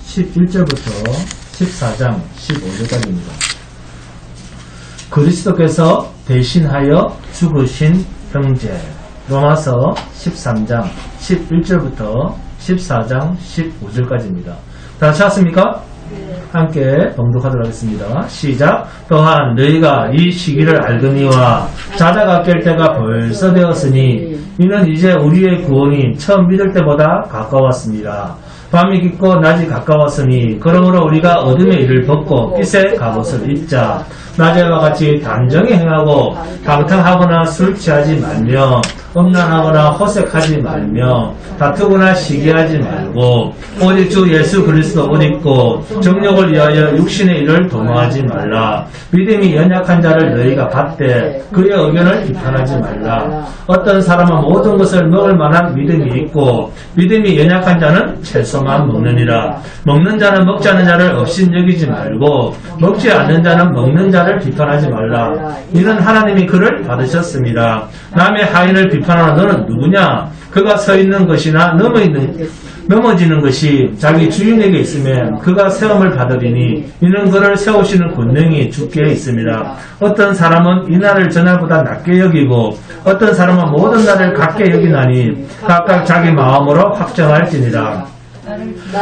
11절부터 14장 15절까지입니다. 그리스도께서 대신하여 죽으신 형제. 로마서 13장 11절부터 14장 15절까지입니다. 다 찾았습니까? 함께 봉독하도록 하겠습니다. 시작. 또한 너희가 이 시기를 알거니와 자다가 깰 때가 벌써 되었으니 이는 이제 우리의 구원이 처음 믿을 때보다 가까웠습니다. 밤이 깊고 낮이 가까웠으니 그러므로 우리가 어둠의 일을 벗고 빛의 갑옷을 입자. 낮에와 같이 단정히 행하고 방탕하거나 술 취하지 말며 음란하거나 호색하지 말며 다투거나 시기하지 말고 오직 주 예수 그리스도 옷 입고 정욕을 위하여 육신의 일을 도모하지 말라. 믿음이 연약한 자를 너희가 받되 그의 의견을 비판하지 말라. 어떤 사람은 모든 것을 먹을 만한 믿음이 있고 믿음이 연약한 자는 채소만 먹느니라. 먹는 자는 먹지 않는 자를 업신여기지 말고 먹지 않는 자는 먹는 자를 비판하지 말라. 이는 하나님이 그를 받으셨습니다. 남의 하인을 비판하는 너는 누구냐? 그가 서 있는 것이나 넘어지는 것이 자기 주인에게 있으면 그가 세움을 받으리니 이는 그를 세우시는 권능이 주께 있습니다. 어떤 사람은 이 날을 전날보다 낮게 여기고 어떤 사람은 모든 날을 같게 여기나니 각각 자기 마음으로 확정할지니라.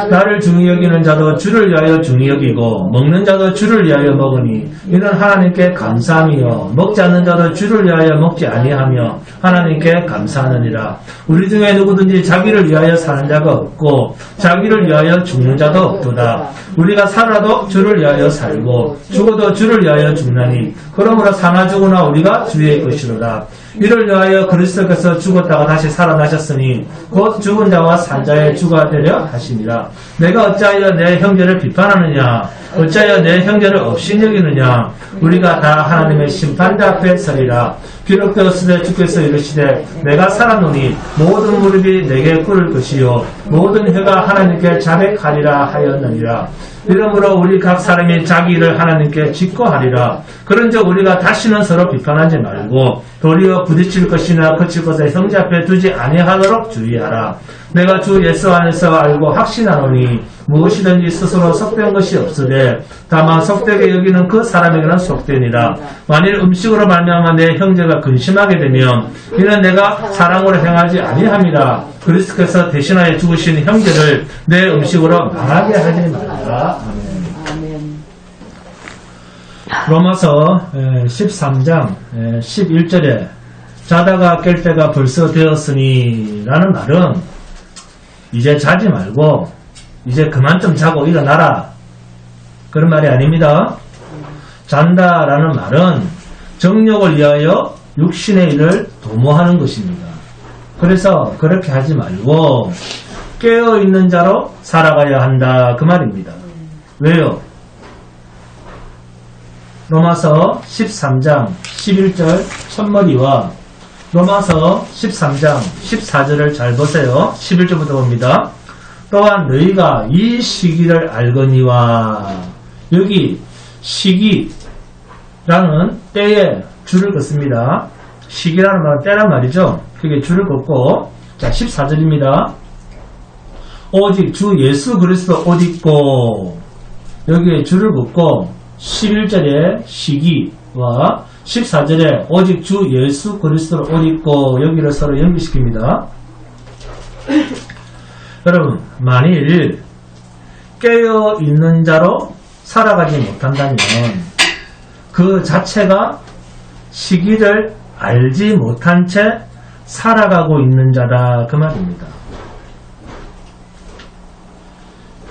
나를 중히 여기는 자도 주를 위하여 중히 여기고 먹는 자도 주를 위하여 먹으니 이는 하나님께 감사하며 먹지 않는 자도 주를 위하여 먹지 아니하며 하나님께 감사하느니라. 우리 중에 누구든지 자기를 위하여 사는 자가 없고 자기를 위하여 죽는 자도 없도다. 우리가 살아도 주를 위하여 살고 죽어도 주를 위하여 죽나니 그러므로 사나 죽으나 우리가 주의 것이로다. 이를 위하여 그리스도께서 죽었다가 다시 살아나셨으니 곧 죽은 자와 산 자의 주가 되려 하시니라. 내가 어찌하여 내 형제를 비판하느냐? 어찌하여 내 형제를 업신여기느냐? 우리가 다 하나님의 심판대 앞에 서리라. 기록되었으되 주께서 이르시되 내가 살았노니 모든 무릎이 내게 꿇을 것이요 모든 혀가 하나님께 자백하리라 하였느니라. 이러므로 우리 각 사람이 자기 일을 하나님께 직고하리라. 그런즉 우리가 다시는 서로 비판하지 말고 도리어 부딪힐 것이나 거칠 것을 형제 앞에 두지 아니하도록 주의하라. 내가 주 예수 안에서 알고 확신하노니 무엇이든지 스스로 속된 것이 없으되 다만 속되게 여기는 그 사람에게는 속되니라. 만일 음식으로 말미암아 내 형제가 근심하게 되면 이는 내가 사랑으로 행하지 아니함이라. 그리스도께서 대신하여 죽으신 형제를 내 음식으로 망하게 하지 말라. 아멘. 로마서 13장 11절에 자다가 깰 때가 벌써 되었으니 라는 말은 이제 자지 말고 이제 그만 좀 자고 일어나라 그런 말이 아닙니다. 잔다라는 말은 정욕을 위하여 육신의 일을 도모하는 것입니다. 그래서 그렇게 하지 말고 깨어있는 자로 살아가야 한다 그 말입니다. 왜요? 로마서 13장 11절 첫머리와 로마서 13장 14절을 잘 보세요. 11절부터 봅니다. 또한 너희가 이 시기를 알거니와 여기 시기라는 때에 줄을 긋습니다. 시기라는 말은 때란 말이죠. 그게 줄을 긋고 자 14절입니다. 오직 주 예수 그리스도 옷 입고 여기에 줄을 긋고 11절에 시기와 14절에 오직 주 예수 그리스도를 옷 입고 여기를 서로 연결시킵니다. 여러분 만일 깨어있는 자로 살아가지 못한다면 그 자체가 시기를 알지 못한 채 살아가고 있는 자다 그 말입니다.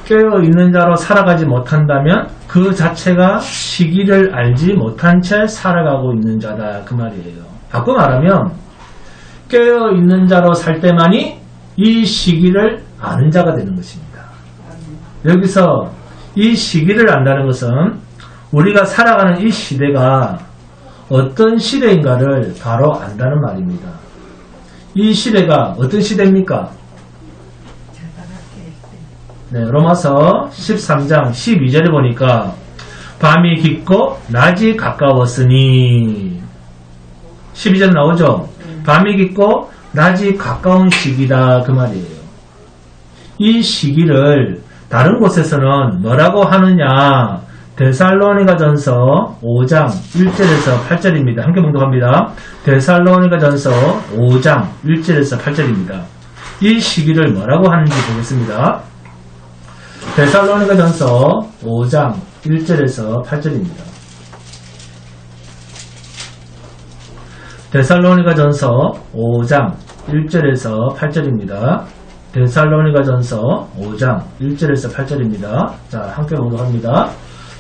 깨어있는 자로 살아가지 못한다면 그 자체가 시기를 알지 못한 채 살아가고 있는 자다 그 말이에요. 바꿔 말하면 깨어있는 자로 살 때만이 이 시기를 아는 자가 되는 것입니다. 여기서 이 시기를 안다는 것은 우리가 살아가는 이 시대가 어떤 시대인가를 바로 안다는 말입니다. 이 시대가 어떤 시대입니까? 네, 로마서 13장 12절에 보니까 밤이 깊고 낮이 가까웠으니 12절 나오죠? 밤이 깊고 낮이 가까운 시기다 그 말이에요. 이 시기를 다른 곳에서는 뭐라고 하느냐? 데살로니가전서 5장 1절에서 8절입니다. 함께 봉독합니다. 데살로니가전서 5장 1절에서 8절입니다. 이 시기를 뭐라고 하는지 보겠습니다. 데살로니가전서 5장 1절에서 8절입니다. 데살로니가전서 5장 1절에서 8절입니다. 데살로니가전서 5장 1절에서 8절입니다. 자, 함께 봉독합니다.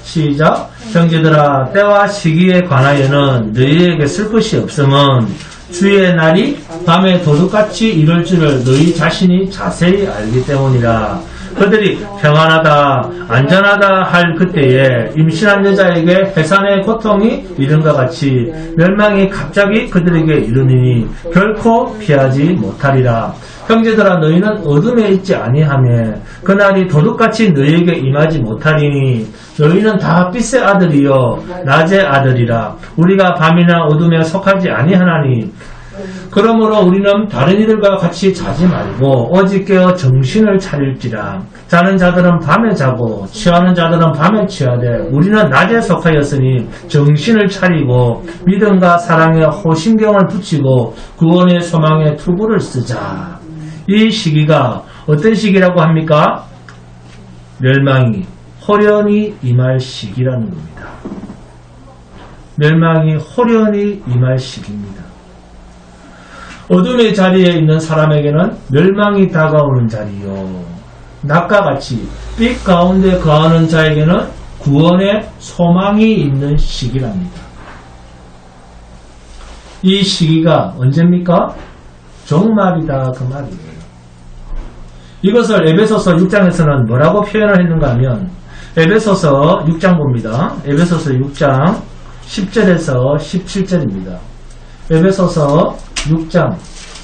시작. 형제들아, 때와 시기에 관하여는 너희에게 쓸 것이 없음은 주의 날이 밤에 도둑같이 이룰 줄을 너희 자신이 자세히 알기 때문이라. 그들이 평안하다 안전하다 할 그때에 임신한 여자에게 해산의 고통이 이른과 같이 멸망이 갑자기 그들에게 이르니 결코 피하지 못하리라. 형제들아, 너희는 어둠에 있지 아니하며 그날이 도둑같이 너희에게 임하지 못하리니 너희는 다 빛의 아들이요 낮의 아들이라. 우리가 밤이나 어둠에 속하지 아니하나니 그러므로 우리는 다른 이들과 같이 자지 말고 오직 깨어 정신을 차릴지라. 자는 자들은 밤에 자고 취하는 자들은 밤에 취하되 우리는 낮에 속하였으니 정신을 차리고 믿음과 사랑에 호심경을 붙이고 구원의 소망에 투구를 쓰자. 이 시기가 어떤 시기라고 합니까? 멸망이 호련히 임할 시기라는 겁니다. 멸망이 호련히 임할 시기입니다. 어둠의 자리에 있는 사람에게는 멸망이 다가오는 자리요, 낮과 같이 빛 가운데 거하는 자에게는 구원의 소망이 있는 시기랍니다. 이 시기가 언제입니까? 종말이다 그 말이에요. 이것을 에베소서 6장에서는 뭐라고 표현을 했는가 하면 에베소서 6장 봅니다. 에베소서 6장 10절에서 17절입니다. 에베소서 6장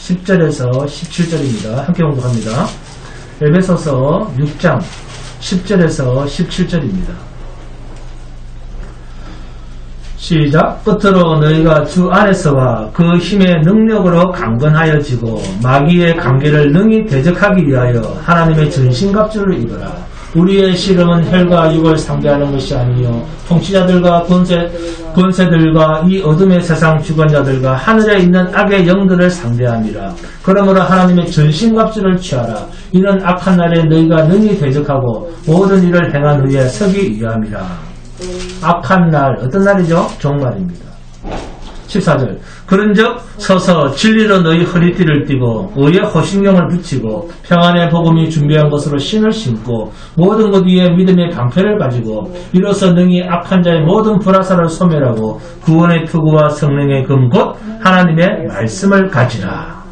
10절에서 17절입니다. 함께 공독합니다. 에베소서 6장 10절에서 17절입니다. 시작. 끝으로 너희가 주 안에서와 그 힘의 능력으로 강건하여지고 마귀의 관계를 능히 대적하기 위하여 하나님의 전신갑주를 입어라. 우리의 씨름은 혈과 육을 상대하는 것이 아니요 통치자들과 권세들과 이 어둠의 세상 주관자들과 하늘에 있는 악의 영들을 상대함이라. 그러므로 하나님의 전신갑주를 취하라. 이는 악한 날에 너희가 능히 대적하고 모든 일을 행한 후에 서기 위함이라. 악한 날, 어떤 날이죠? 종말입니다. 14절. 그런즉 서서 진리로 너희 허리띠를 띠고 의의 호심경을 붙이고 평안의 복음이 준비한 것으로 신을 신고 모든 것 위에 믿음의 방패를 가지고 이로써 능히 악한 자의 모든 불화살을 소멸하고 구원의 투구와 성령의 금 곧 하나님의 말씀을 가지라.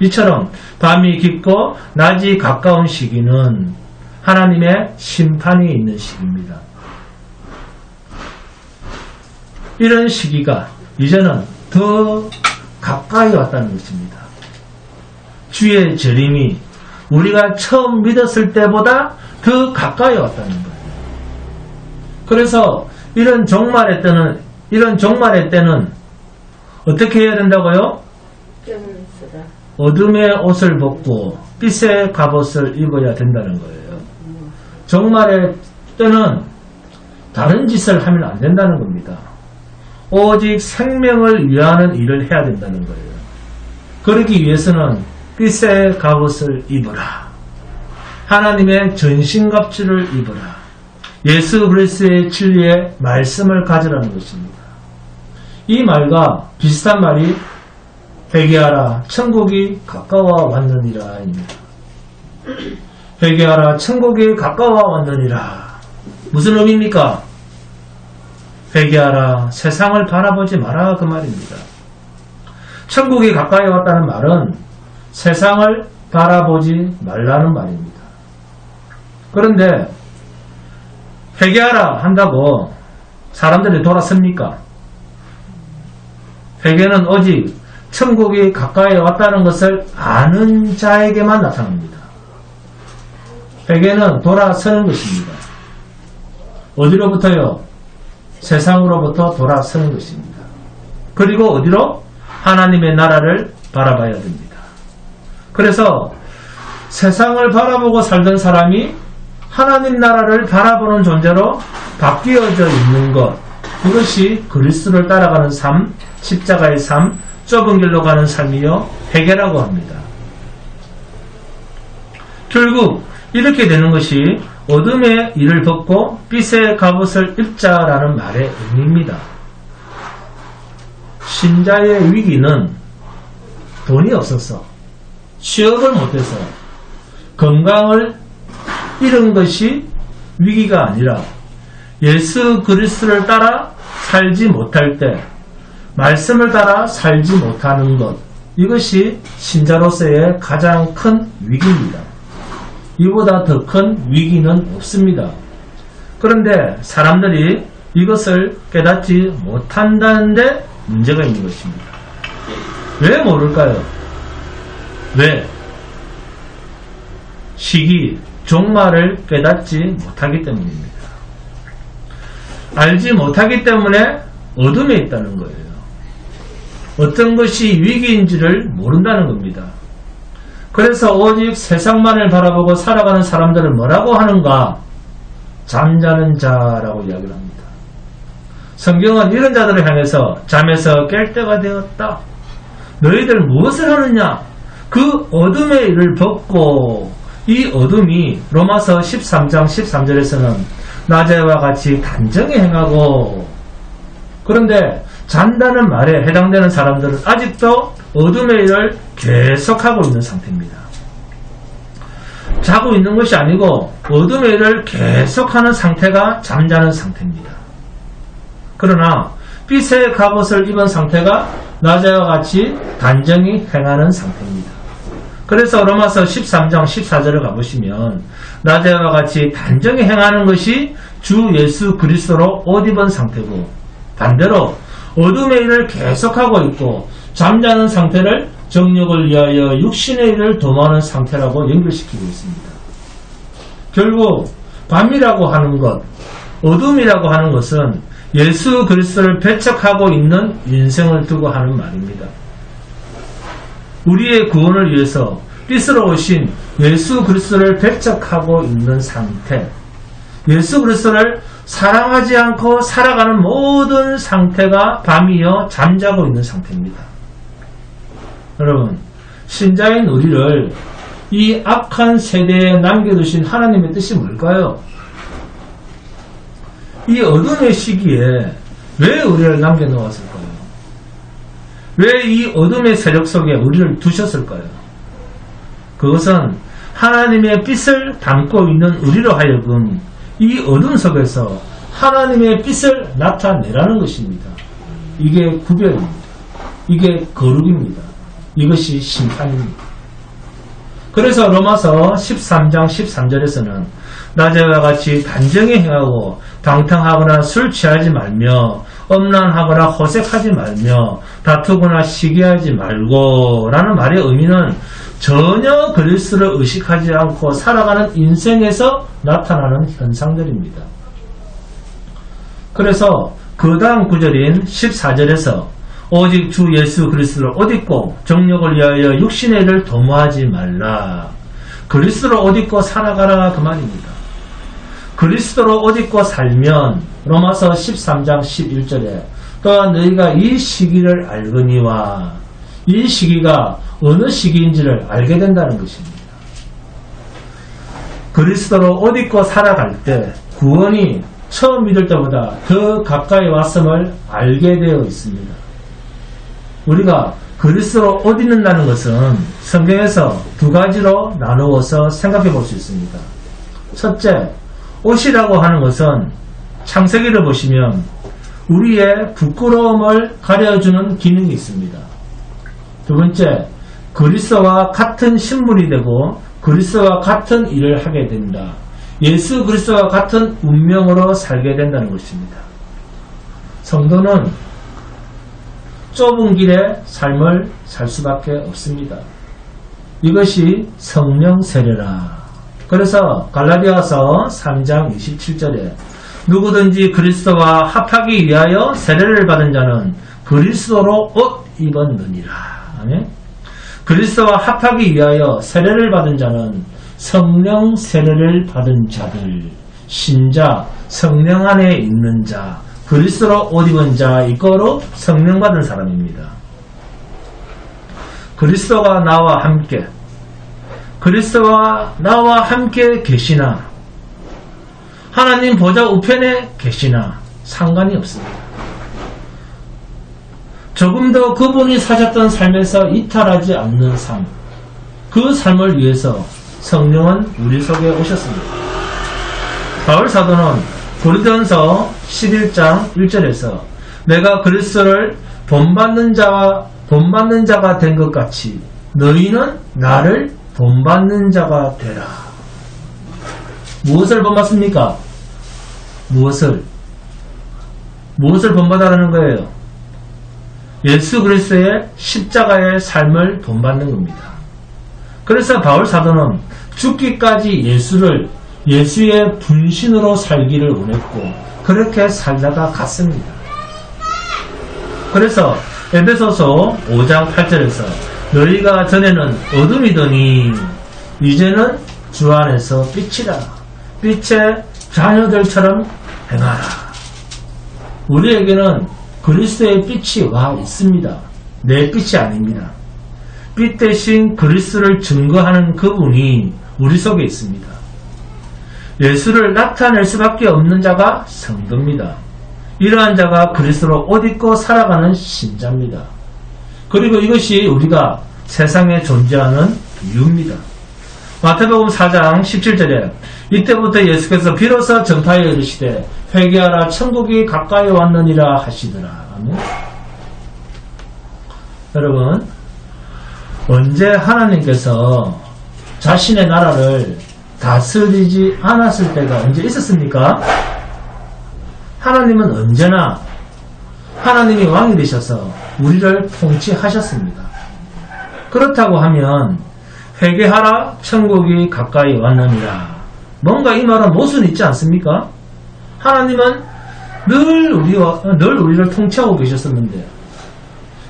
이처럼 밤이 깊고 낮이 가까운 시기는 하나님의 심판이 있는 시기입니다. 이런 시기가 이제는 더 가까이 왔다는 것입니다. 주의 재림이 우리가 처음 믿었을 때보다 더 가까이 왔다는 거예요. 그래서 이런 종말의 때는 어떻게 해야 된다고요? 어둠의 옷을 벗고 빛의 갑옷을 입어야 된다는 거예요. 종말의 때는 다른 짓을 하면 안 된다는 겁니다. 오직 생명을 위하는 일을 해야 된다는 거예요. 그러기 위해서는 빛의 갑옷을 입어라. 하나님의 전신갑주를 입어라. 예수 그리스도의 진리의 말씀을 가지라는 것입니다. 이 말과 비슷한 말이 회개하라 천국이 가까워 왔느니라 입니다. 회개하라 천국이 가까워 왔느니라. 무슨 의미입니까? 회개하라 세상을 바라보지 마라 그 말입니다. 천국이 가까이 왔다는 말은 세상을 바라보지 말라는 말입니다. 그런데 회개하라 한다고 사람들이 돌아섭니까? 회개는 오직 천국이 가까이 왔다는 것을 아는 자에게만 나타납니다. 회개는 돌아서는 것입니다. 어디로부터요? 세상으로부터 돌아서는 것입니다. 그리고 어디로? 하나님의 나라를 바라봐야 됩니다. 그래서 세상을 바라보고 살던 사람이 하나님 나라를 바라보는 존재로 바뀌어져 있는 것, 이것이 그리스도를 따라가는 삶, 십자가의 삶, 좁은 길로 가는 삶이요 회개라고 합니다. 결국 이렇게 되는 것이 어둠의 일을 벗고 빛의 갑옷을 입자라는 말의 의미입니다. 신자의 위기는 돈이 없어서, 취업을 못해서, 건강을 잃은 것이 위기가 아니라 예수 그리스도를 따라 살지 못할 때, 말씀을 따라 살지 못하는 것, 이것이 신자로서의 가장 큰 위기입니다. 이보다 더 큰 위기는 없습니다. 그런데 사람들이 이것을 깨닫지 못한다는 데 문제가 있는 것입니다. 왜 모를까요? 왜? 시기, 종말을 깨닫지 못하기 때문입니다. 알지 못하기 때문에 어둠에 있다는 거예요. 어떤 것이 위기인지를 모른다는 겁니다. 그래서 오직 세상만을 바라보고 살아가는 사람들은 뭐라고 하는가? 잠자는 자라고 이야기를 합니다. 성경은 이런 자들을 향해서 잠에서 깰 때가 되었다. 너희들 무엇을 하느냐? 그 어둠의 일을 벗고, 이 어둠이 로마서 13장 13절에서는 낮에와 같이 단정히 행하고, 그런데 잔다는 말에 해당되는 사람들은 아직도 어둠의 일을 계속하고 있는 상태입니다. 자고 있는 것이 아니고 어둠의 일을 계속하는 상태가 잠자는 상태입니다. 그러나 빛의 갑옷을 입은 상태가 낮에와 같이 단정히 행하는 상태입니다. 그래서 로마서 13장 14절을 가보시면 낮에와 같이 단정히 행하는 것이 주 예수 그리스도로 옷 입은 상태고, 반대로 어둠의 일을 계속하고 있고 잠자는 상태를 정욕을 위하여 육신의 일을 도모하는 상태라고 연결시키고 있습니다. 결국 밤이라고 하는 것, 어둠이라고 하는 것은 예수 그리스도를 배척하고 있는 인생을 두고 하는 말입니다. 우리의 구원을 위해서 빛으로 오신 예수 그리스도를 배척하고 있는 상태, 예수 그리스도를 사랑하지 않고 살아가는 모든 상태가 밤이여 잠자고 있는 상태입니다. 여러분, 신자인 우리를 이 악한 세대에 남겨두신 하나님의 뜻이 뭘까요? 이 어둠의 시기에 왜 우리를 남겨놓았을까요? 왜 이 어둠의 세력 속에 우리를 두셨을까요? 그것은 하나님의 빛을 담고 있는 우리로 하여금 이 어둠 속에서 하나님의 빛을 나타내라는 것입니다. 이게 구별입니다. 이게 거룩입니다. 이것이 심판입니다. 그래서 로마서 13장 13절에서는 낮에와 같이 단정히 행하고 방탕하거나 술 취하지 말며 엄란하거나 호색하지 말며 다투거나 시기하지 말고 라는 말의 의미는 전혀 그리스도를 의식하지 않고 살아가는 인생에서 나타나는 현상들입니다. 그래서 그 다음 구절인 14절에서 오직 주 예수 그리스도를 옷 입고 정욕을 위하여 육신의 일을 도모하지 말라. 그리스도를 옷 입고 살아가라 그 말입니다. 그리스도로 옷 입고 살면 로마서 13장 11절에 또한 너희가 이 시기를 알거니와, 이 시기가 어느 시기인지를 알게 된다는 것입니다. 그리스도로 옷 입고 살아갈 때 구원이 처음 믿을 때보다 더 가까이 왔음을 알게 되어 있습니다. 우리가 그리스도로 옷 입는다는 것은 성경에서 두 가지로 나누어서 생각해 볼 수 있습니다. 첫째, 옷이라고 하는 것은 창세기를 보시면 우리의 부끄러움을 가려주는 기능이 있습니다. 두 번째, 그리스도와 같은 신분이 되고 그리스도와 같은 일을 하게 된다. 예수 그리스도와 같은 운명으로 살게 된다는 것입니다. 성도는 좁은 길의 삶을 살 수밖에 없습니다. 이것이 성령 세례라. 그래서 갈라디아서 3장 27절에 누구든지 그리스도와 합하기 위하여 세례를 받은 자는 그리스도로 옷 입었느니라. 아멘. 그리스도와 합하기 위하여 세례를 받은 자는 성령 세례를 받은 자들, 신자, 성령 안에 있는 자, 그리스도로 옷 입은 자, 이거로 성령 받은 사람입니다. 그리스도가 나와 함께, 그리스도와 나와 함께 계시나, 하나님 보좌 우편에 계시나 상관이 없습니다. 조금 더 그분이 사셨던 삶에서 이탈하지 않는 삶, 그 삶을 위해서 성령은 우리 속에 오셨습니다. 바울 사도는 고린도전서 11장 1절에서 내가 그리스도를 본받는 자가 된 것 같이 너희는 나를 본받는 자가 되라. 무엇을 본받습니까? 무엇을 본받아라는 거예요? 예수 그리스도의 십자가의 삶을 본받는 겁니다. 그래서 바울 사도는 죽기까지 예수의 분신으로 살기를 원했고 그렇게 살다가 갔습니다. 그래서 에베소서 5장 8절에서 너희가 전에는 어둠이더니 이제는 주 안에서 빛이라. 빛의 자녀들처럼 행하라. 우리에게는 그리스도의 빛이 와 있습니다. 내 빛이 아닙니다. 빛 대신 그리스도를 증거하는 그분이 우리 속에 있습니다. 예수를 나타낼 수밖에 없는 자가 성도입니다. 이러한 자가 그리스도로 옷 입고 살아가는 신자입니다. 그리고 이것이 우리가 세상에 존재하는 이유입니다. 마태복음 4장 17절에 이때부터 예수께서 비로소 전파에 이르시되 회개하라 천국이 가까이 왔느니라 하시더라. 아멘. 여러분, 언제 하나님께서 자신의 나라를 다스리지 않았을 때가 언제 있었습니까? 하나님은 언제나 하나님이 왕이 되셔서 우리를 통치하셨습니다. 그렇다고 하면 회개하라 천국이 가까이 왔느니라. 뭔가 이 말은 모순이 있지 않습니까? 하나님은 늘 우리를 통치하고 계셨었는데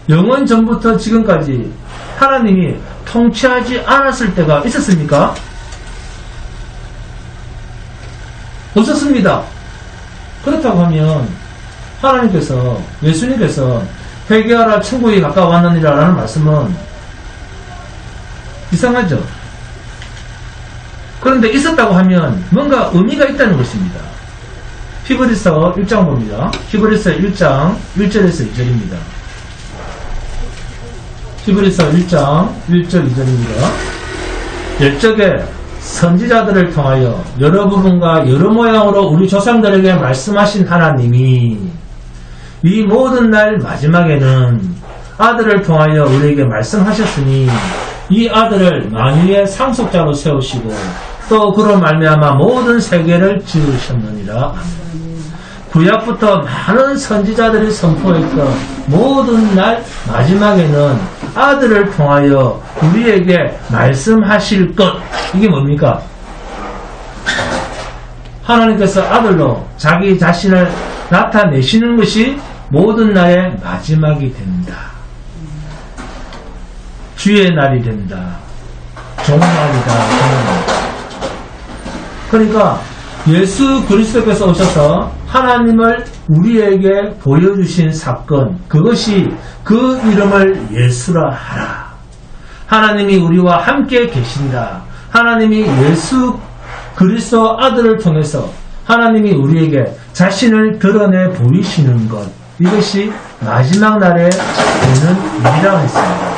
영원 전부터 지금까지 하나님이 통치하지 않았을 때가 있었습니까? 없었습니다. 그렇다고 하면 하나님께서, 예수님께서 회개하라 천국이 가까이 왔느니라 라는 말씀은 이상하죠. 그런데 있었다고 하면 뭔가 의미가 있다는 것입니다. 히브리서 1장 봅니다. 히브리서 1장 1절에서 2절입니다. 히브리서 1장 1절 2절입니다. 옛적에 선지자들을 통하여 여러 부분과 여러 모양으로 우리 조상들에게 말씀하신 하나님이 이 모든 날 마지막에는 아들을 통하여 우리에게 말씀하셨으니 이 아들을 만유의 상속자로 세우시고 또 그로 말미암아 모든 세계를 지으셨느니라. 구약부터 많은 선지자들이 선포했던 모든 날 마지막에는 아들을 통하여 우리에게 말씀하실 것, 이게 뭡니까? 하나님께서 아들로 자기 자신을 나타내시는 것이 모든 날의 마지막이 된다. 주의 날이 된다. 종말이다. 그러니까 예수 그리스도께서 오셔서 하나님을 우리에게 보여주신 사건, 그것이 그 이름을 예수라 하라. 하나님이 우리와 함께 계신다. 하나님이 예수 그리스도 아들을 통해서 하나님이 우리에게 자신을 드러내 보이시는 것, 이것이 마지막 날에 되는 일이라고 했습니다.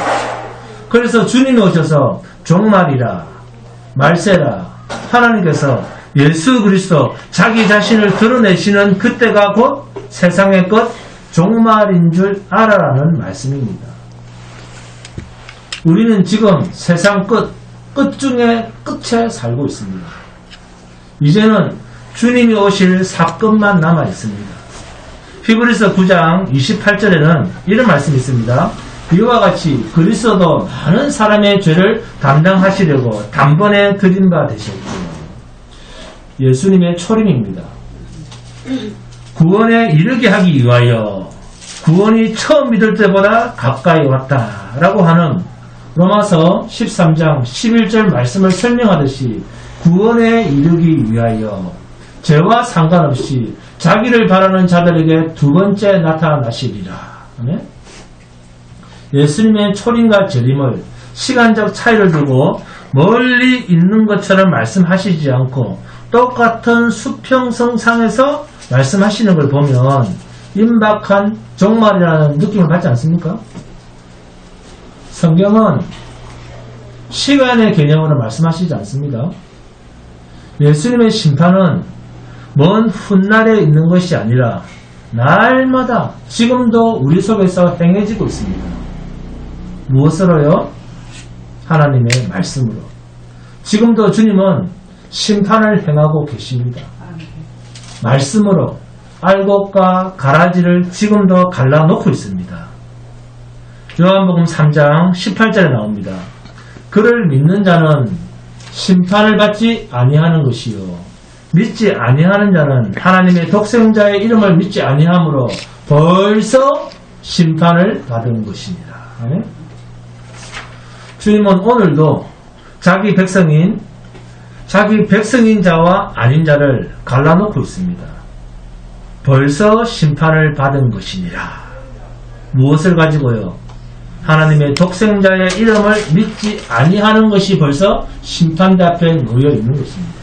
그래서 주님이 오셔서 종말이라, 말세라, 하나님께서 예수 그리스도 자기 자신을 드러내시는 그때가 곧 세상의 끝, 종말인 줄 알아라는 말씀입니다. 우리는 지금 세상 끝 중에 끝에 살고 있습니다. 이제는 주님이 오실 사건만 남아 있습니다. 히브리서 9장 28절에는 이런 말씀이 있습니다. 이와 같이 그리스도도 많은 사람의 죄를 담당하시려고 단번에 드린 바 되셨고, 예수님의 초림입니다. 구원에 이르게 하기 위하여 구원이 처음 믿을 때보다 가까이 왔다라고 하는 로마서 13장 11절 말씀을 설명하듯이 구원에 이르기 위하여 죄와 상관없이 자기를 바라는 자들에게 두 번째 나타나시리라. 아멘? 예수님의 초림과 재림을 시간적 차이를 두고 멀리 있는 것처럼 말씀하시지 않고 똑같은 수평성상에서 말씀하시는 걸 보면 임박한 종말이라는 느낌을 받지 않습니까? 성경은 시간의 개념으로 말씀하시지 않습니다. 예수님의 심판은 먼 훗날에 있는 것이 아니라 날마다 지금도 우리 속에서 행해지고 있습니다. 무엇으로요? 하나님의 말씀으로. 지금도 주님은 심판을 행하고 계십니다. 말씀으로 알곡과 가라지를 지금도 갈라놓고 있습니다. 요한복음 3장 18절에 나옵니다. 그를 믿는 자는 심판을 받지 아니하는 것이요 믿지 아니하는 자는 하나님의 독생자의 이름을 믿지 아니함으로 벌써 심판을 받은 것입니다. 주님은 오늘도 자기 백성인 자와 아닌 자를 갈라놓고 있습니다. 벌써 심판을 받은 것이니라. 무엇을 가지고요? 하나님의 독생자의 이름을 믿지 아니하는 것이 벌써 심판대 앞에 놓여 있는 것입니다.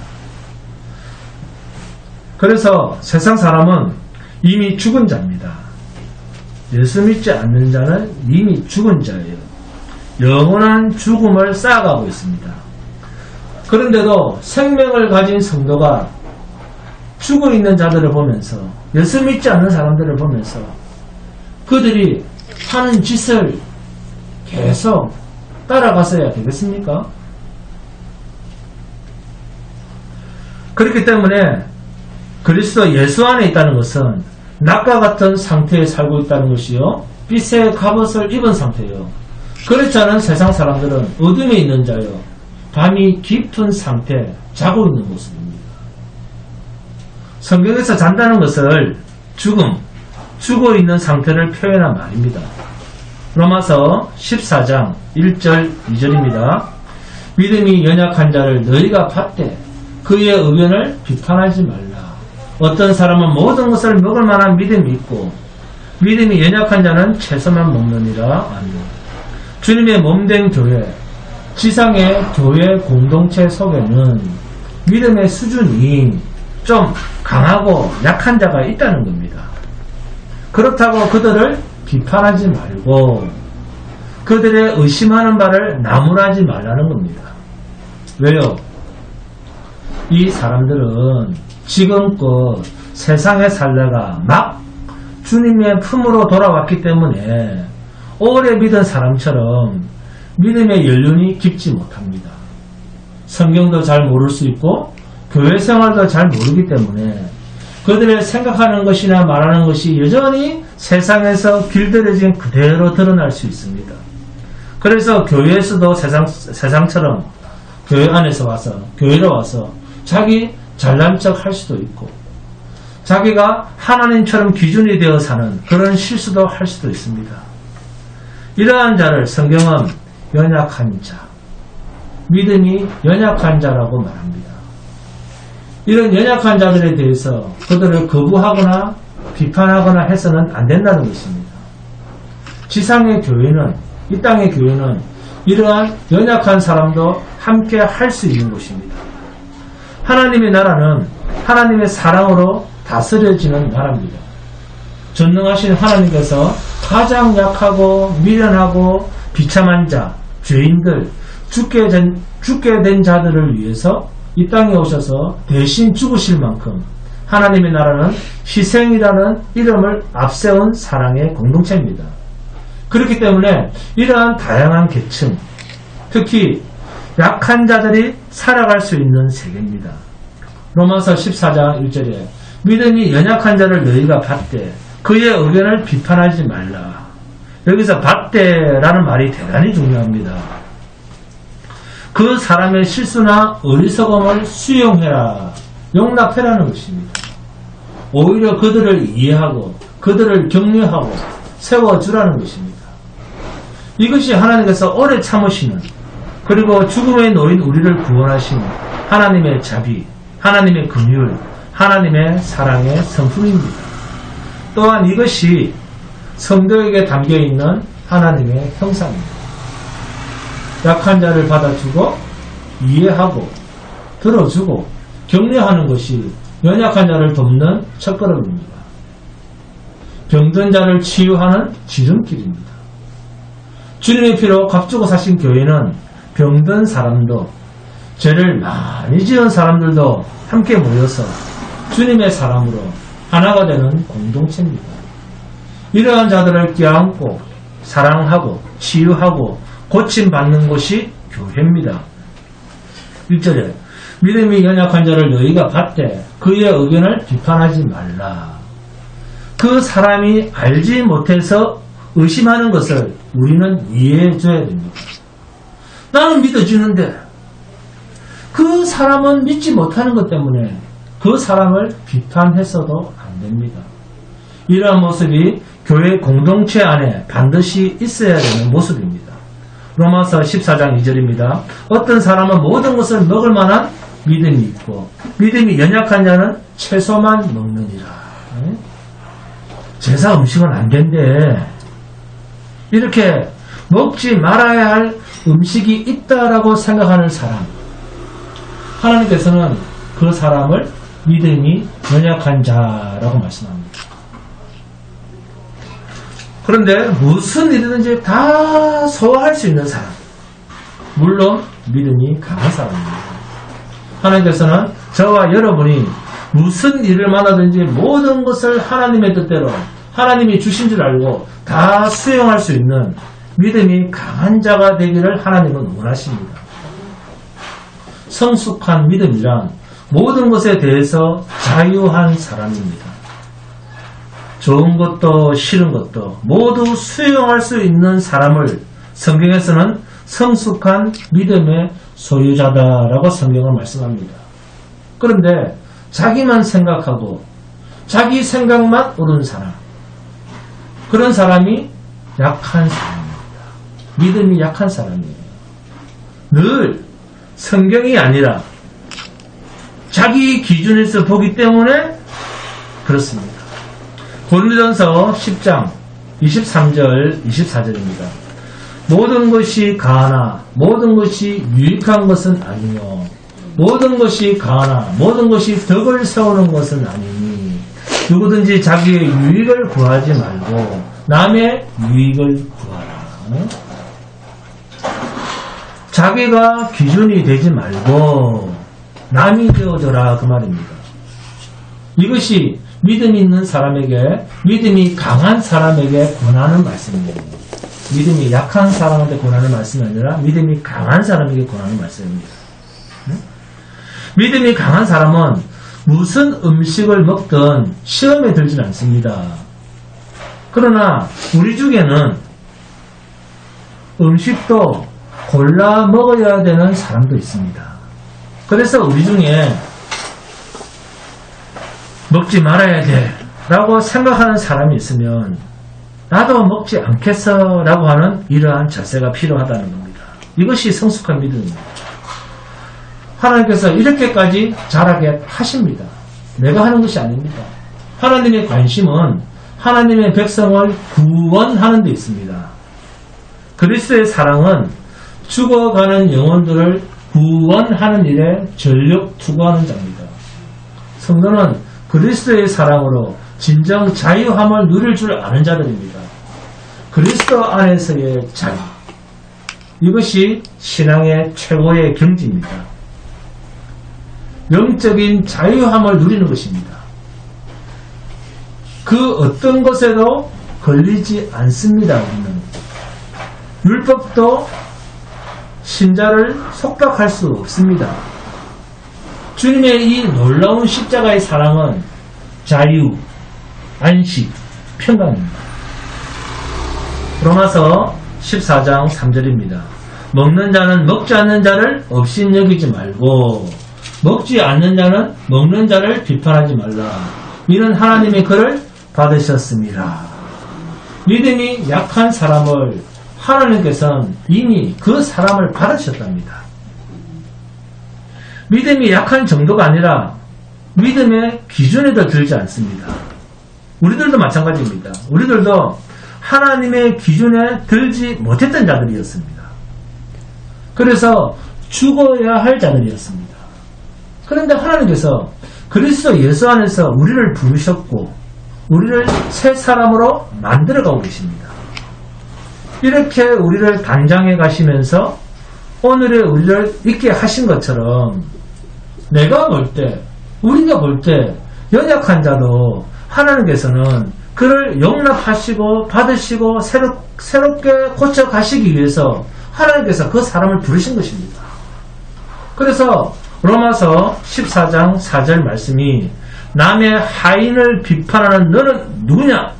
그래서 세상 사람은 이미 죽은 자입니다. 예수 믿지 않는 자는 이미 죽은 자예요. 영원한 죽음을 쌓아가고 있습니다. 그런데도 생명을 가진 성도가 죽어 있는 자들을 보면서, 예수 믿지 않는 사람들을 보면서 그들이 하는 짓을 계속 따라갔어야 되겠습니까? 그렇기 때문에 그리스도 예수 안에 있다는 것은 낙과 같은 상태에 살고 있다는 것이요, 빛의 갑옷을 입은 상태예요. 그렇지 않은 세상 사람들은 어둠에 있는 자요, 밤이 깊은 상태, 자고 있는 모습입니다. 성경에서 잔다는 것을 죽어 있는 상태를 표현한 말입니다. 로마서 14장 1절 2절입니다. 믿음이 연약한 자를 너희가 받되 그의 의견을 비판하지 말라. 어떤 사람은 모든 것을 먹을 만한 믿음이 있고 믿음이 연약한 자는 채소만 먹느니라. 아멘. 주님의 몸된 교회, 지상의 교회 공동체 속에는 믿음의 수준이 좀 강하고 약한 자가 있다는 겁니다. 그렇다고 그들을 비판하지 말고 그들의 의심하는 바를 나무라지 말라는 겁니다. 왜요? 이 사람들은 지금껏 세상에 살다가 막 주님의 품으로 돌아왔기 때문에 오래 믿은 사람처럼 믿음의 연륜이 깊지 못합니다. 성경도 잘 모를 수 있고 교회 생활도 잘 모르기 때문에 그들의 생각하는 것이나 말하는 것이 여전히 세상에서 길들여진 그대로 드러날 수 있습니다. 그래서 교회에서도 세상처럼 교회 안에서 와서, 교회로 와서 자기 잘난 척 할 수도 있고 자기가 하나님처럼 기준이 되어 사는 그런 실수도 할 수도 있습니다. 이러한 자를 성경은 연약한 자, 믿음이 연약한 자라고 말합니다. 이런 연약한 자들에 대해서 그들을 거부하거나 비판하거나 해서는 안 된다는 것입니다. 지상의 교회는, 이 땅의 교회는 이러한 연약한 사람도 함께 할 수 있는 곳입니다. 하나님의 나라는 하나님의 사랑으로 다스려지는 나라입니다. 전능하신 하나님께서 가장 약하고 미련하고 비참한 자, 죄인들, 죽게 된 자들을 위해서 이 땅에 오셔서 대신 죽으실 만큼 하나님의 나라는 희생이라는 이름을 앞세운 사랑의 공동체입니다. 그렇기 때문에 이러한 다양한 계층, 특히 약한 자들이 살아갈 수 있는 세계입니다. 로마서 14장 1절에 믿음이 연약한 자를 너희가 받되 그의 의견을 비판하지 말라. 여기서 받되라는 말이 대단히 중요합니다. 그 사람의 실수나 어리석음을 수용해라, 용납해라는 것입니다. 오히려 그들을 이해하고 그들을 격려하고 세워주라는 것입니다. 이것이 하나님께서 오래 참으시는, 그리고 죽음에 놓인 우리를 구원하신 하나님의 자비, 하나님의 긍휼, 하나님의 사랑의 성품입니다. 또한 이것이 성도에게 담겨있는 하나님의 형상입니다. 약한 자를 받아주고 이해하고 들어주고 격려하는 것이 연약한 자를 돕는 첫걸음입니다. 병든 자를 치유하는 지름길입니다. 주님의 피로 값주고 사신 교회는 병든 사람도 죄를 많이 지은 사람들도 함께 모여서 주님의 사람으로 하나가 되는 공동체입니다. 이러한 자들을 껴안고 사랑하고 치유하고 고침받는 곳이 교회입니다. 1절에 믿음이 연약한 자를 너희가 받되 그의 의견을 비판하지 말라. 그 사람이 알지 못해서 의심하는 것을 우리는 이해해 줘야 됩니다. 나는 믿어지는데 그 사람은 믿지 못하는 것 때문에 그 사람을 비판해서도 안 됩니다. 이러한 모습이 교회 공동체 안에 반드시 있어야 되는 모습입니다. 로마서 14장 2절입니다. 어떤 사람은 모든 것을 먹을 만한 믿음이 있고 믿음이 연약한 자는 채소만 먹느니라. 제사 음식은 안 된대. 이렇게 먹지 말아야 할 음식이 있다라고 생각하는 사람, 하나님께서는 그 사람을 믿음이 연약한 자라고 말씀합니다. 그런데 무슨 일이든지 다 소화할 수 있는 사람, 물론 믿음이 강한 사람입니다. 하나님께서는 저와 여러분이 무슨 일을 만나든지 모든 것을 하나님의 뜻대로 하나님이 주신 줄 알고 다 수용할 수 있는 믿음이 강한 자가 되기를 하나님은 원하십니다. 성숙한 믿음이란 모든 것에 대해서 자유한 사람입니다. 좋은 것도 싫은 것도 모두 수용할 수 있는 사람을 성경에서는 성숙한 믿음의 소유자다라고 성경은 말씀합니다. 그런데 자기만 생각하고 자기 생각만 옳은 사람, 그런 사람이 약한 사람입니다. 믿음이 약한 사람이에요. 늘 성경이 아니라 자기 기준에서 보기 때문에 그렇습니다. 고린도전서 10장 23절 24절입니다. 모든 것이 가하나 모든 것이 유익한 것은 아니며 모든 것이 가하나 모든 것이 덕을 세우는 것은 아니니 누구든지 자기의 유익을 구하지 말고 남의 유익을 구하라. 자기가 기준이 되지 말고 남이 되어줘라, 그 말입니다. 이것이 믿음 있는 사람에게, 믿음이 강한 사람에게 권하는 말씀입니다. 믿음이 약한 사람한테 권하는 말씀이 아니라 믿음이 강한 사람에게 권하는 말씀입니다. 믿음이 강한 사람은 무슨 음식을 먹든 시험에 들진 않습니다. 그러나 우리 중에는 음식도 골라 먹어야 되는 사람도 있습니다. 그래서 우리 중에 먹지 말아야 돼 라고 생각하는 사람이 있으면 나도 먹지 않겠어 라고 하는 이러한 자세가 필요하다는 겁니다. 이것이 성숙한 믿음입니다. 하나님께서 이렇게까지 잘하게 하십니다. 내가 하는 것이 아닙니다. 하나님의 관심은 하나님의 백성을 구원하는 데 있습니다. 그리스도의 사랑은 죽어가는 영혼들을 구원하는 일에 전력 투구하는 자입니다. 성도는 그리스도의 사랑으로 진정 자유함을 누릴 줄 아는 자들입니다. 그리스도 안에서의 자유, 이것이 신앙의 최고의 경지입니다. 영적인 자유함을 누리는 것입니다. 그 어떤 것에도 걸리지 않습니다. 우리는 율법도 신자를 속박할 수 없습니다. 주님의 이 놀라운 십자가의 사랑은 자유, 안식, 평강입니다. 로마서 14장 3절입니다. 먹는 자는 먹지 않는 자를 업신 여기지 말고 먹지 않는 자는 먹는 자를 비판하지 말라. 이는 하나님의 글을 받으셨습니다. 믿음이 약한 사람을 하나님께서는 이미 그 사람을 받으셨답니다. 믿음이 약한 정도가 아니라 믿음의 기준에도 들지 않습니다. 우리들도 마찬가지입니다. 우리들도 하나님의 기준에 들지 못했던 자들이었습니다. 그래서 죽어야 할 자들이었습니다. 그런데 하나님께서 그리스도 예수 안에서 우리를 부르셨고 우리를 새 사람으로 만들어가고 계십니다. 이렇게 우리를 단장해 가시면서 오늘의 우리를 있게 하신 것처럼 내가 볼 때, 우리가 볼 때 연약한 자도 하나님께서는 그를 용납하시고 받으시고 새롭게 고쳐가시기 위해서 하나님께서 그 사람을 부르신 것입니다. 그래서 로마서 14장 4절 말씀이 남의 하인을 비판하는 너는 누구냐?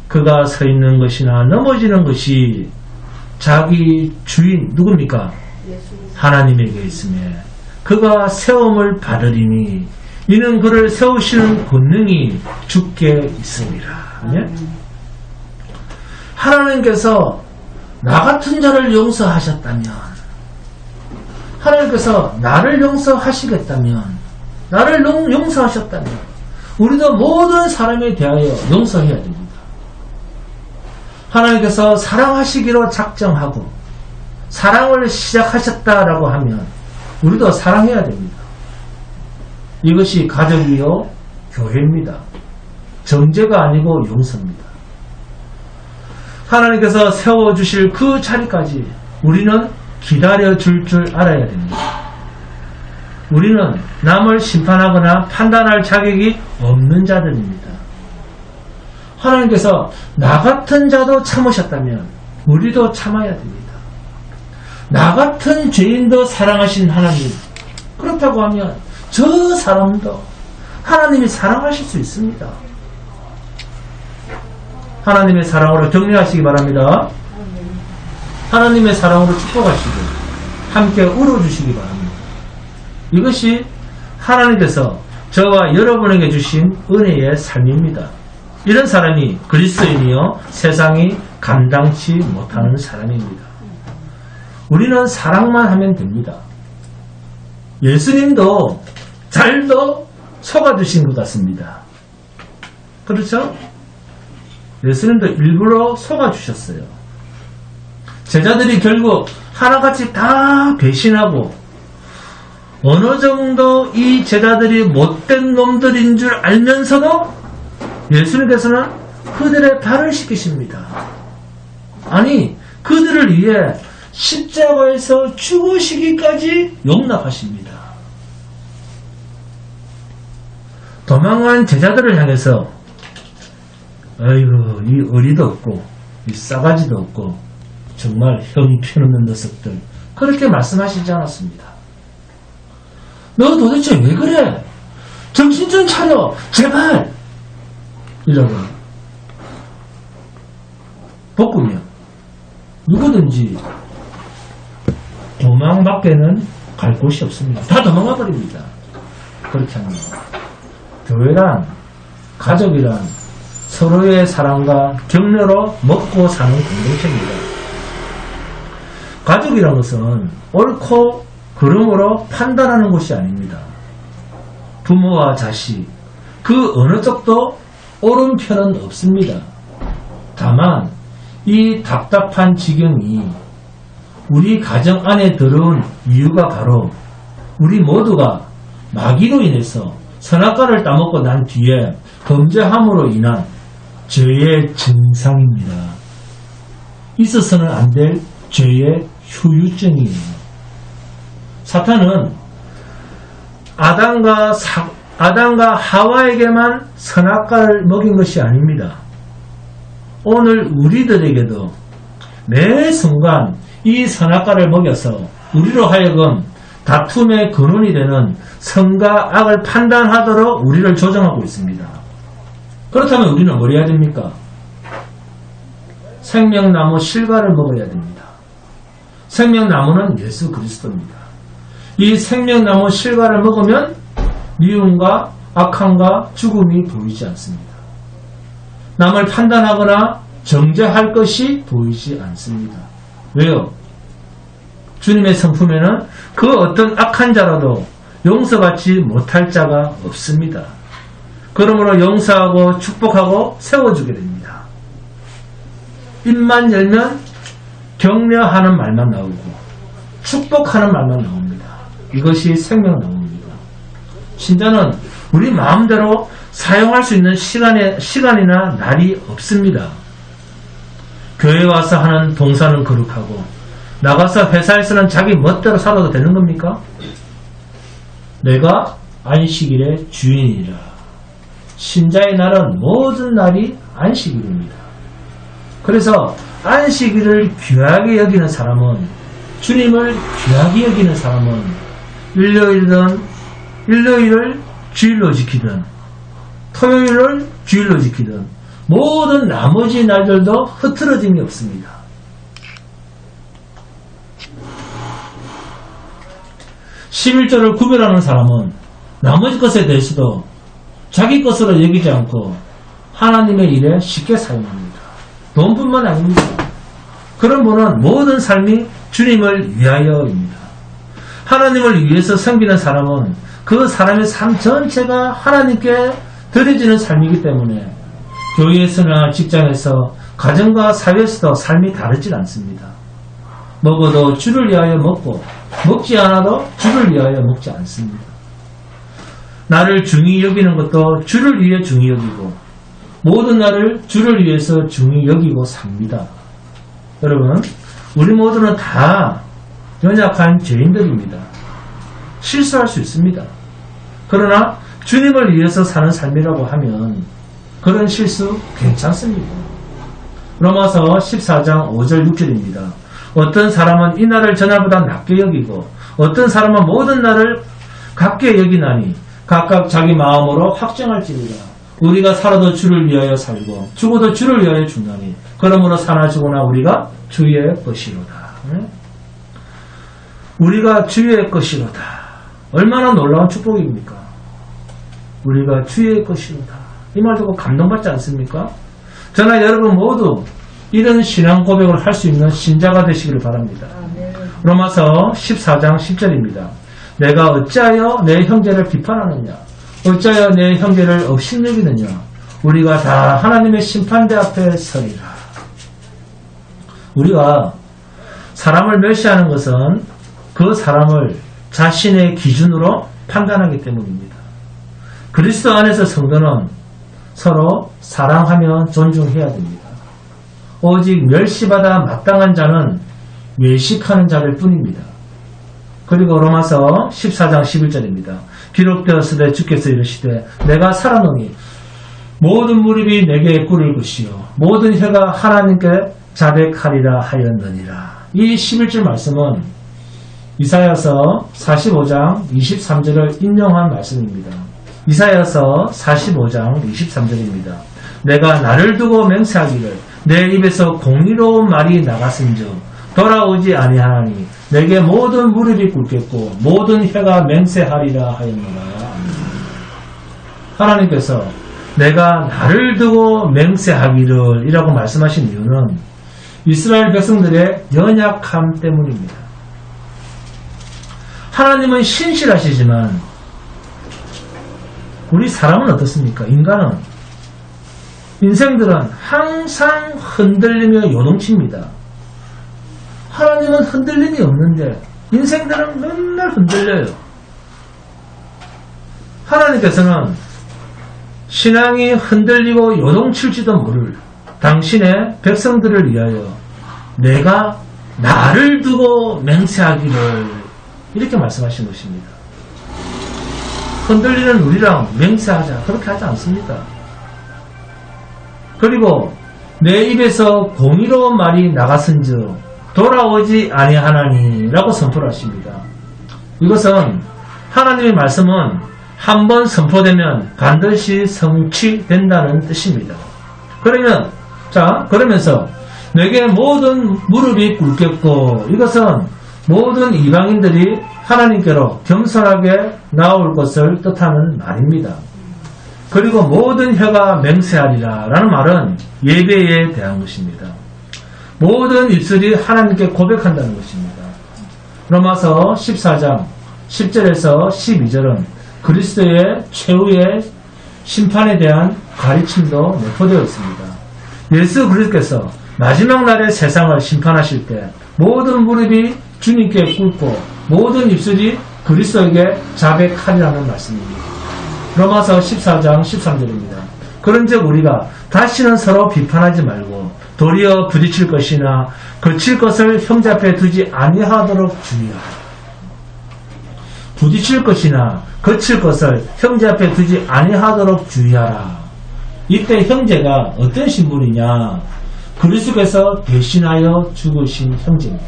그가 서 있는 것이나 넘어지는 것이 자기 주인 누굽니까? 하나님에게 있으며 그가 세움을 받으리니 이는 그를 세우시는 권능이 주께 있습니다. 하나님께서 나 같은 자를 용서하셨다면, 하나님께서 나를 용서하시겠다면, 나를 용서하셨다면 우리도 모든 사람에 대하여 용서해야 됩니다. 하나님께서 사랑하시기로 작정하고 사랑을 시작하셨다라고 하면 우리도 사랑해야 됩니다. 이것이 가족이요 교회입니다. 정죄가 아니고 용서입니다. 하나님께서 세워주실 그 자리까지 우리는 기다려줄 줄 알아야 됩니다. 우리는 남을 심판하거나 판단할 자격이 없는 자들입니다. 하나님께서 나 같은 자도 참으셨다면 우리도 참아야 됩니다. 나 같은 죄인도 사랑하신 하나님, 그렇다고 하면 저 사람도 하나님이 사랑하실 수 있습니다. 하나님의 사랑으로 격려하시기 바랍니다. 하나님의 사랑으로 축복하시고 함께 울어주시기 바랍니다. 이것이 하나님께서 저와 여러분에게 주신 은혜의 삶입니다. 이런 사람이 그리스도인이요 세상이 감당치 못하는 사람입니다. 우리는 사랑만 하면 됩니다. 예수님도 잘도 속아주신 것 같습니다. 그렇죠? 예수님도 일부러 속아주셨어요. 제자들이 결국 하나같이 다 배신하고 어느 정도 이 제자들이 못된 놈들인 줄 알면서도 예수님께서는 그들의 발을 씻기십니다. 아니, 그들을 위해 십자가에서 죽으시기까지 용납하십니다. 도망한 제자들을 향해서 아이고, 이 어리도 없고 이 싸가지도 없고 정말 형편없는 녀석들, 그렇게 말씀하시지 않았습니다. 너 도대체 왜 그래? 정신 좀 차려, 제발! 이라고. 볶으면 누구든지 도망밖에는 갈 곳이 없습니다. 다 도망가 버립니다. 그렇게 하면 교회란, 가족이란 서로의 사랑과 격려로 먹고 사는 공동체입니다. 가족이란 것은 옳고 그름으로 판단하는 것이 아닙니다. 부모와 자식, 그 어느 쪽도 옳은 편은 없습니다. 다만 이 답답한 지경이 우리 가정 안에 들어온 이유가 바로 우리 모두가 마귀로 인해서 선악과를 따먹고 난 뒤에 범죄함으로 인한 죄의 증상입니다. 있어서는 안 될 죄의 후유증이에요. 사탄은 아담과 하와에게만 선악과를 먹인 것이 아닙니다. 오늘 우리들에게도 매 순간 이 선악과를 먹여서 우리로 하여금 다툼의 근원이 되는 선과 악을 판단하도록 우리를 조정하고 있습니다. 그렇다면 우리는 뭘 해야 됩니까? 생명나무 실과를 먹어야 됩니다. 생명나무는 예수 그리스도입니다. 이 생명나무 실과를 먹으면 미움과 악함과 죽음이 보이지 않습니다. 남을 판단하거나 정죄할 것이 보이지 않습니다. 왜요? 주님의 성품에는 그 어떤 악한 자라도 용서받지 못할 자가 없습니다. 그러므로 용서하고 축복하고 세워주게 됩니다. 입만 열면 격려하는 말만 나오고 축복하는 말만 나옵니다. 이것이 생명 나옵니다. 신자는 우리 마음대로 사용할 수 있는 시간이나 날이 없습니다. 교회 와서 하는 동사는 거룩하고 나가서 회사에서는 자기 멋대로 살아도 되는 겁니까? 내가 안식일의 주인이라. 신자의 날은 모든 날이 안식일입니다. 그래서 안식일을 귀하게 여기는 사람은, 주님을 귀하게 여기는 사람은 일요일을 주일로 지키든 토요일을 주일로 지키든 모든 나머지 날들도 흐트러짐이 없습니다. 11조를 구별하는 사람은 나머지 것에 대해서도 자기 것으로 여기지 않고 하나님의 일에 쉽게 사용합니다. 돈뿐만 아닙니다. 그런 분은 모든 삶이 주님을 위하여입니다. 하나님을 위해서 섬기는 사람은 그 사람의 삶 전체가 하나님께 드려지는 삶이기 때문에 교회에서나 직장에서 가정과 사회에서도 삶이 다르지 않습니다. 먹어도 주를 위하여 먹고 먹지 않아도 주를 위하여 먹지 않습니다. 나를 중히 여기는 것도 주를 위해 중히 여기고 모든 날을 주를 위해서 중히 여기고 삽니다. 여러분, 우리 모두는 다 연약한 죄인들입니다. 실수할 수 있습니다. 그러나 주님을 위해서 사는 삶이라고 하면 그런 실수 괜찮습니다. 로마서 14장 5절 6절입니다. 어떤 사람은 이 날을 전날보다 낮게 여기고 어떤 사람은 모든 날을 같게 여기나니 각각 자기 마음으로 확정할지니라. 우리가 살아도 주를 위하여 살고 죽어도 주를 위하여 죽나니 그러므로 사나 죽으나 우리가 주의 것이로다. 우리가 주의 것이로다. 얼마나 놀라운 축복입니까? 우리가 주의 것이로다. 이 말 듣고 감동받지 않습니까? 저나 여러분 모두 이런 신앙 고백을 할 수 있는 신자가 되시기를 바랍니다. 로마서 14장 10절입니다. 내가 어찌하여 내 형제를 비판하느냐? 어찌하여 내 형제를 업신여기느냐? 우리가 다 하나님의 심판대 앞에 서리라. 우리가 사람을 멸시하는 것은 그 사람을 자신의 기준으로 판단하기 때문입니다. 그리스도 안에서 성도는 서로 사랑하며 존중해야 됩니다. 오직 멸시받아 마땅한 자는 외식하는 자들 뿐입니다. 그리고 로마서 14장 11절입니다. 기록되었으되 주께서 이르시되 내가 살아노니 모든 무릎이 내게 꿇을 것이요 모든 혀가 하나님께 자백하리라 하였느니라. 이 11절 말씀은 이사야서 45장 23절을 인용한 말씀입니다. 이사야서 45장 23절입니다. 내가 나를 두고 맹세하기를 내 입에서 공의로운 말이 나갔은즉 돌아오지 아니하나니 내게 모든 무릎이 꿇겠고 모든 혀가 맹세하리라 하였노라. 하나님께서 내가 나를 두고 맹세하기를 이라고 말씀하신 이유는 이스라엘 백성들의 연약함 때문입니다. 하나님은 신실하시지만 우리 사람은 어떻습니까? 인생들은 항상 흔들리며 요동칩니다. 하나님은 흔들림이 없는데 인생들은 맨날 흔들려요. 하나님께서는 신앙이 흔들리고 요동칠지도 모를 당신의 백성들을 위하여 내가 나를 두고 맹세하기를 이렇게 말씀하신 것입니다. 흔들리는 우리랑 맹세하자 그렇게 하지 않습니다. 그리고 내 입에서 공의로운 말이 나갔은즉 돌아오지 아니하나니 라고 선포를 하십니다. 이것은 하나님의 말씀은 한번 선포되면 반드시 성취된다는 뜻입니다. 그러면서 내게 모든 무릎이 꿇겠고 이것은 모든 이방인들이 하나님께로 겸손하게 나올 것을 뜻하는 말입니다. 그리고 모든 혀가 맹세하리라 라는 말은 예배에 대한 것입니다. 모든 입술이 하나님께 고백한다는 것입니다. 로마서 14장 10절에서 12절은 그리스도의 최후의 심판에 대한 가르침도 내포되어 있습니다. 예수 그리스도께서 마지막 날에 세상을 심판하실 때 모든 무릎이 주님께 꿇고 모든 입술이 그리스도에게 자백하리라는 말씀입니다. 로마서 14장 13절입니다. 그런즉 우리가 다시는 서로 비판하지 말고 도리어 부딪힐 것이나 거칠 것을 형제 앞에 두지 아니하도록 주의하라. 부딪힐 것이나 거칠 것을 형제 앞에 두지 아니하도록 주의하라. 이때 형제가 어떤 신분이냐? 그리스도께서 대신하여 죽으신 형제입니다.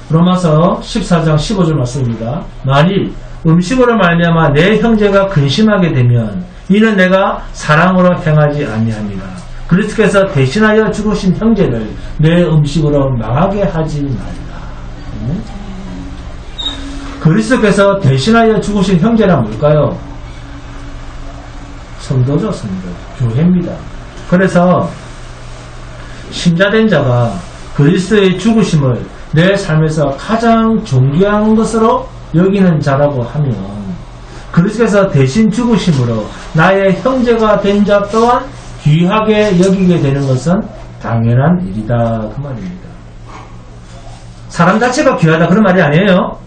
로마서 14장 15절 말씀입니다. 만일 음식으로 말미암아 내 형제가 근심하게 되면 이는 내가 사랑으로 행하지 아니함이라. 그리스도께서 대신하여 죽으신 형제를 내 음식으로 망하게 하지 말라. 그리스도께서 대신하여 죽으신 형제란 뭘까요? 성도죠, 성도. 교회입니다. 그래서 신자된 자가 그리스도의 죽으심을 내 삶에서 가장 존귀한 것으로 여기는 자라고 하면 그리스도께서 대신 죽으심으로 나의 형제가 된 자 또한 귀하게 여기게 되는 것은 당연한 일이다 그 말입니다. 사람 자체가 귀하다 그런 말이 아니에요.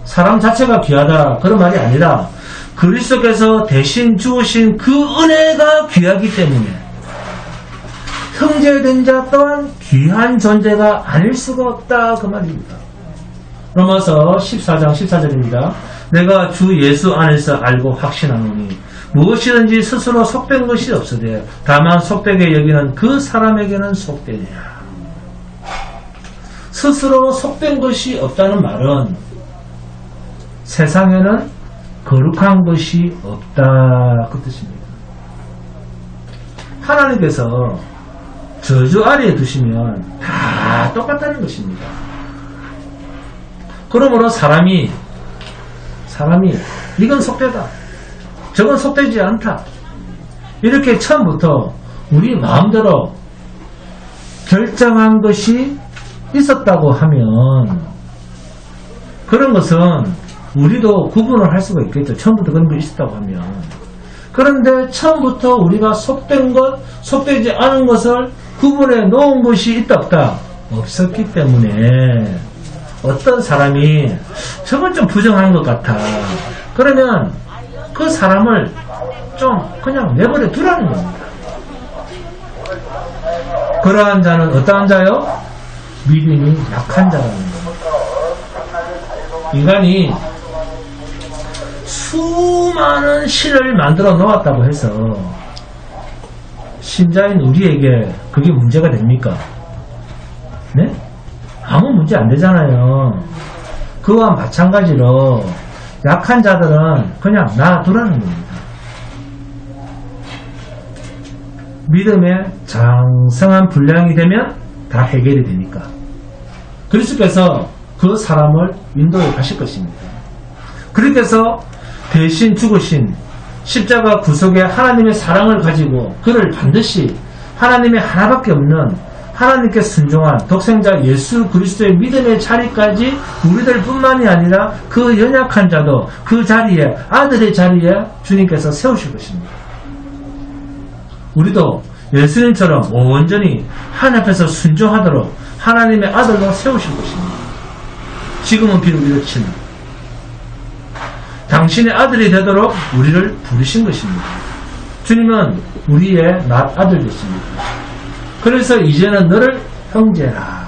사람 자체가 귀하다 그런 말이 아니라 그리스도께서 대신 죽으신 그 은혜가 귀하기 때문에 형제된 자 또한 귀한 존재가 아닐 수가 없다 그 말입니다. 로마서 14장 14절입니다. 내가 주 예수 안에서 알고 확신하노니 무엇이든지 스스로 속된 것이 없으되 다만 속되게 여기는 그 사람에게는 속되니라. 스스로 속된 것이 없다는 말은 세상에는 거룩한 것이 없다 그 뜻입니다. 하나님께서 저주 아래에 두시면 다 똑같다는 것입니다. 그러므로 사람이 이건 속되다 저건 속되지 않다 이렇게 처음부터 우리 마음대로 결정한 것이 있었다고 하면 그런 것은 우리도 구분을 할 수가 있겠죠. 처음부터 그런 것이 있었다고 하면. 그런데 처음부터 우리가 속된 것, 속되지 않은 것을 구분해 놓은 것이 있다 없다? 없었기 때문에 어떤 사람이 저건 좀 부정한 것 같아. 그러면 그 사람을 좀 그냥 내버려 두라는 겁니다. 그러한 자는 어떠한 자요? 믿음이 약한 자라는 겁니다. 인간이 수많은 신을 만들어 놓았다고 해서 신자인 우리에게 그게 문제가 됩니까? 네? 아무 문제 안 되잖아요. 그와 마찬가지로 약한 자들은 그냥 놔두라는 겁니다. 믿음의 장성한 분량이 되면 다 해결이 되니까. 그리스도께서 그 사람을 인도해 가실 것입니다. 그렇게해서 대신 죽으신 십자가 구속의 하나님의 사랑을 가지고 그를 반드시 하나님의 하나밖에 없는 하나님께 순종한 독생자 예수 그리스도의 믿음의 자리까지 우리들 뿐만이 아니라 그 연약한 자도 그 자리에 아들의 자리에 주님께서 세우실 것입니다. 우리도 예수님처럼 온전히 하나님 앞에서 순종하도록 하나님의 아들로 세우실 것입니다. 지금은 비록 이렇지만 당신의 아들이 되도록 우리를 부르신 것입니다. 주님은 우리의 맏아들 되십니다. 그래서 이제는 너를 형제라.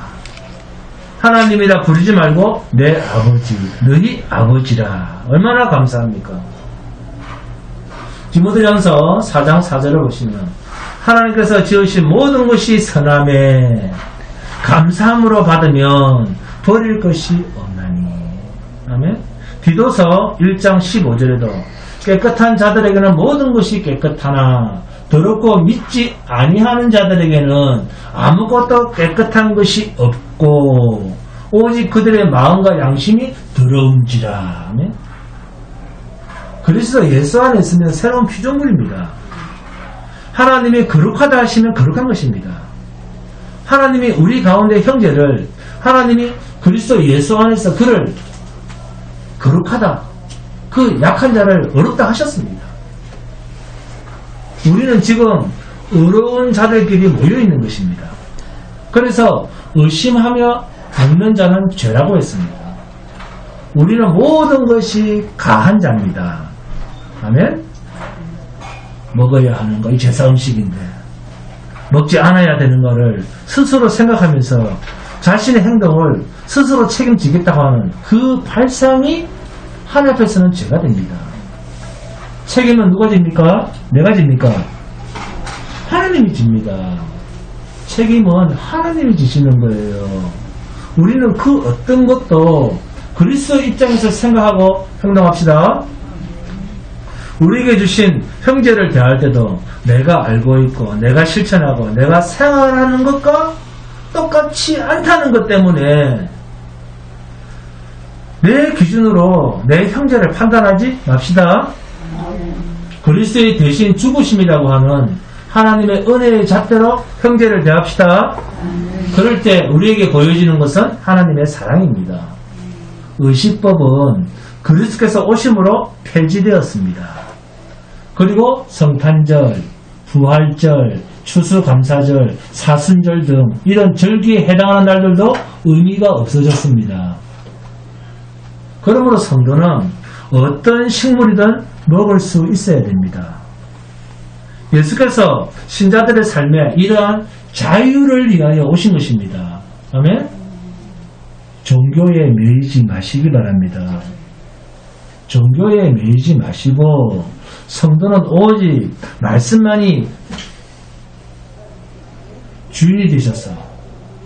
하나님이라 부르지 말고 내 아버지, 너희 아버지라. 얼마나 감사합니까? 디모데전서 4장 4절을 보시면 하나님께서 지으신 모든 것이 선함에 감사함으로 받으면 버릴 것이 없나니. 아멘. 디도서 1장 15절에도 깨끗한 자들에게는 모든 것이 깨끗하나 더럽고 믿지 아니하는 자들에게는 아무것도 깨끗한 것이 없고 오직 그들의 마음과 양심이 더러운지라. 아멘. 그리스도 예수 안에 있으면 새로운 피조물입니다. 하나님이 거룩하다 하시면 거룩한 것입니다. 하나님이 우리 가운데 형제를, 하나님이 그리스도 예수 안에서 그를 거룩하다, 그 약한 자를 어렵다 하셨습니다. 우리는 지금 어려운 자들끼리 모여있는 것입니다. 그래서 의심하며 먹는 자는 죄라고 했습니다. 우리는 모든 것이 가한 자입니다. 아멘? 먹어야 하는 거, 이 제사 음식인데 먹지 않아야 되는 거를 스스로 생각하면서 자신의 행동을 스스로 책임지겠다고 하는 그 발상이 하나님 앞에서는 죄가 됩니다. 책임은 누가 집니까? 내가 집니까? 하나님이 집니다. 책임은 하나님이 지시는 거예요. 우리는 그 어떤 것도 그리스도 입장에서 생각하고 행동합시다. 우리에게 주신 형제를 대할 때도 내가 알고 있고 내가 실천하고 내가 생활하는 것과 똑같지 않다는 것 때문에 내 기준으로 내 형제를 판단하지 맙시다. 그리스도의 대신 죽으심이라고 하는 하나님의 은혜의 잣대로 형제를 대합시다. 그럴 때 우리에게 보여지는 것은 하나님의 사랑입니다. 의식법은 그리스도께서 오심으로 폐지되었습니다. 그리고 성탄절, 부활절, 추수감사절, 사순절 등 이런 절기에 해당하는 날들도 의미가 없어졌습니다. 그러므로 성도는 어떤 식물이든 먹을 수 있어야 됩니다. 예수께서 신자들의 삶에 이러한 자유를 위하여 오신 것입니다. 아멘? 종교에 매이지 마시기 바랍니다. 종교에 매이지 마시고 성도는 오직 말씀만이 주인이 되셔서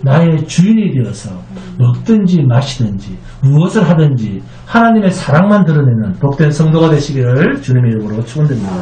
나의 주인이 되어서 먹든지 마시든지 무엇을 하든지 하나님의 사랑만 드러내는 복된 성도가 되시기를 주님의 이름으로 축원드립니다.